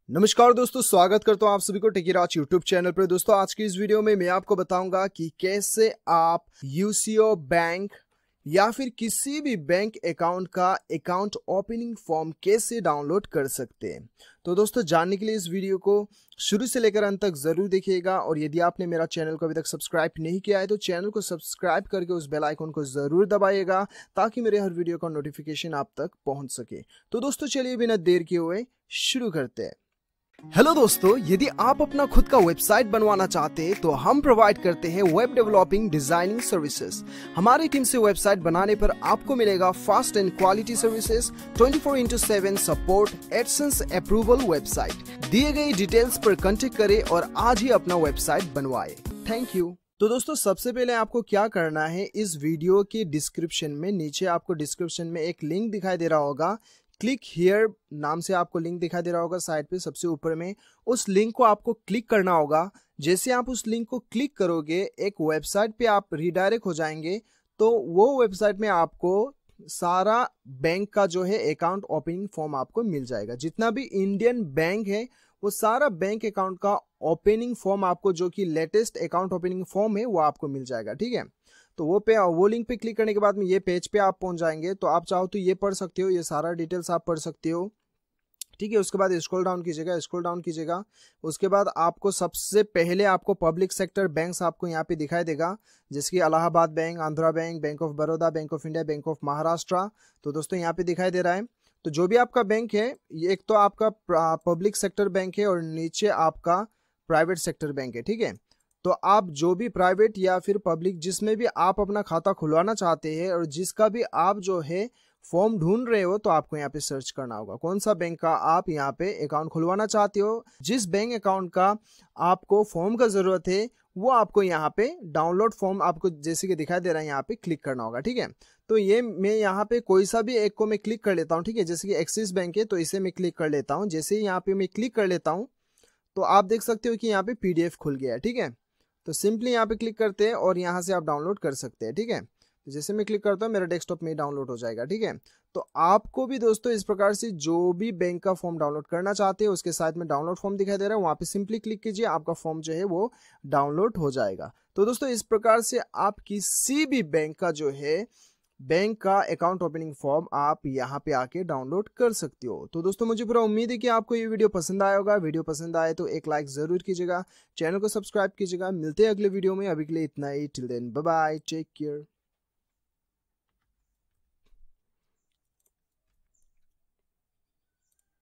नमस्कार दोस्तों, स्वागत करता हूं आप सभी को टेकीराज यूट्यूब चैनल पर। दोस्तों आज की इस वीडियो में मैं आपको बताऊंगा कि कैसे आप यूसीओ बैंक या फिर किसी भी बैंक अकाउंट का अकाउंट ओपनिंग फॉर्म कैसे डाउनलोड कर सकते हैं। तो दोस्तों जानने के लिए इस वीडियो को शुरू से लेकर अंत तक जरूर देखिएगा, और यदि आपने मेरा चैनल को अभी तक सब्सक्राइब नहीं किया है तो चैनल को सब्सक्राइब करके उस बेल आइकन को जरूर दबाइएगा ताकि मेरे हर वीडियो का नोटिफिकेशन आप तक पहुंच सके। तो दोस्तों चलिए बिना देर किए हुए शुरू करते हैं। हेलो दोस्तों, यदि आप अपना खुद का वेबसाइट बनवाना चाहते हैं तो हम प्रोवाइड करते हैं वेब डेवलपिंग डिजाइनिंग सर्विसेज। हमारी टीम से वेबसाइट बनाने पर आपको मिलेगा fast and quality services, 24/7 support, AdSense approval. Website दिए गए डिटेल्स पर कांटेक्ट करें और आज ही अपना वेबसाइट बनवाएं। Thank you. तो दोस्तों सबसे पहले आपको क्या करना है, इस वीडियो के डिस्क्रिप्शन में नीचे आपको डिस्क्रिप्शन में एक लिंक दिखाई दे रहा होगा, क्लिक हियर नाम से आपको लिंक दिखाई दे रहा होगा साइड पे सबसे ऊपर में। उस लिंक को आपको क्लिक करना होगा। जैसे आप उस लिंक को क्लिक करोगे एक वेबसाइट पे आप रिडायरेक्ट हो जाएंगे। तो वो वेबसाइट में आपको सारा बैंक का जो है अकाउंट ओपनिंग फॉर्म आपको मिल जाएगा। जितना भी इंडियन बैंक है वो सारा बैंक अकाउंट का ओपनिंग फॉर्म आपको, जो कि लेटेस्ट अकाउंट ओपनिंग फॉर्म है, वो आपको मिल जाएगा। ठीक है, तो वो लिंक पे क्लिक करने के बाद में ये पेज पे आप पहुंच जाएंगे। तो आप चाहो तो ये पढ़ सकते हो, ये सारा डिटेल्स आप पढ़ सकते हो। ठीक है, उसके बाद स्क्रॉल डाउन कीजिएगा। उसके बाद आपको सबसे पहले आपको पब्लिक सेक्टर बैंक्स आपको यहाँ पे दिखाई देगा, जैसे कि Allahabad bank, Andhra bank, bank of Baroda, bank of India, bank of Maharashtra. तो दोस्तों यहाँ पे दिखाई दे रहा है। तो जो भी आपका बैंक है, ये एक तो आपका पब्लिक सेक्टर बैंक है और नीचे आपका प्राइवेट सेक्टर बैंक है। ठीक है, तो आप जो भी प्राइवेट या फिर पब्लिक जिसमें भी आप अपना खाता खुलवाना चाहते हैं और जिसका भी आप जो है फॉर्म ढूंढ रहे हो, तो आपको यहाँ पे सर्च करना होगा कौन सा बैंक का आप यहाँ पे अकाउंट खुलवाना चाहते हो। जिस बैंक अकाउंट का आपको फॉर्म का जरूरत है वो आपको यहाँ पे डाउनलोड फॉर्म आपको जैसे कि दिखाई दे रहा है यहाँ पे क्लिक करना होगा। ठीक है, तो ये मैं यहाँ पे कोई सा भी एक को मैं क्लिक कर लेता हूँ। ठीक है, जैसे कि एक्सिस बैंक है तो इसे मैं क्लिक कर लेता हूँ। जैसे ही यहाँ पे मैं क्लिक कर लेता हूँ तो आप देख सकते हो कि यहाँ पे PDF खुल गया है। ठीक है, तो सिंपली यहाँ पे क्लिक करते हैं और यहाँ से आप डाउनलोड कर सकते हैं। ठीक है, तो जैसे मैं क्लिक करता हूँ मेरा डेस्कटॉप में डाउनलोड हो जाएगा। ठीक है, तो आपको भी दोस्तों इस प्रकार से जो भी बैंक का फॉर्म डाउनलोड करना चाहते हैं उसके साथ में डाउनलोड फॉर्म दिखाई दे रहा है, वहाँ पे सिंपली क्लिक कीजिए, आपका फॉर्म जो है वो डाउनलोड हो जाएगा। तो दोस्तों इस प्रकार से आप किसी भी बैंक का जो है बैंक का अकाउंट ओपनिंग फॉर्म आप यहाँ पे आके डाउनलोड कर सकते हो। तो दोस्तों मुझे पूरा उम्मीद है कि आपको ये वीडियो पसंद आया होगा। वीडियो पसंद आए तो एक लाइक जरूर कीजिएगा, चैनल को सब्सक्राइब कीजिएगा। मिलते हैं अगले वीडियो में, अभी के लिए इतना ही। Till then bye bye, take care.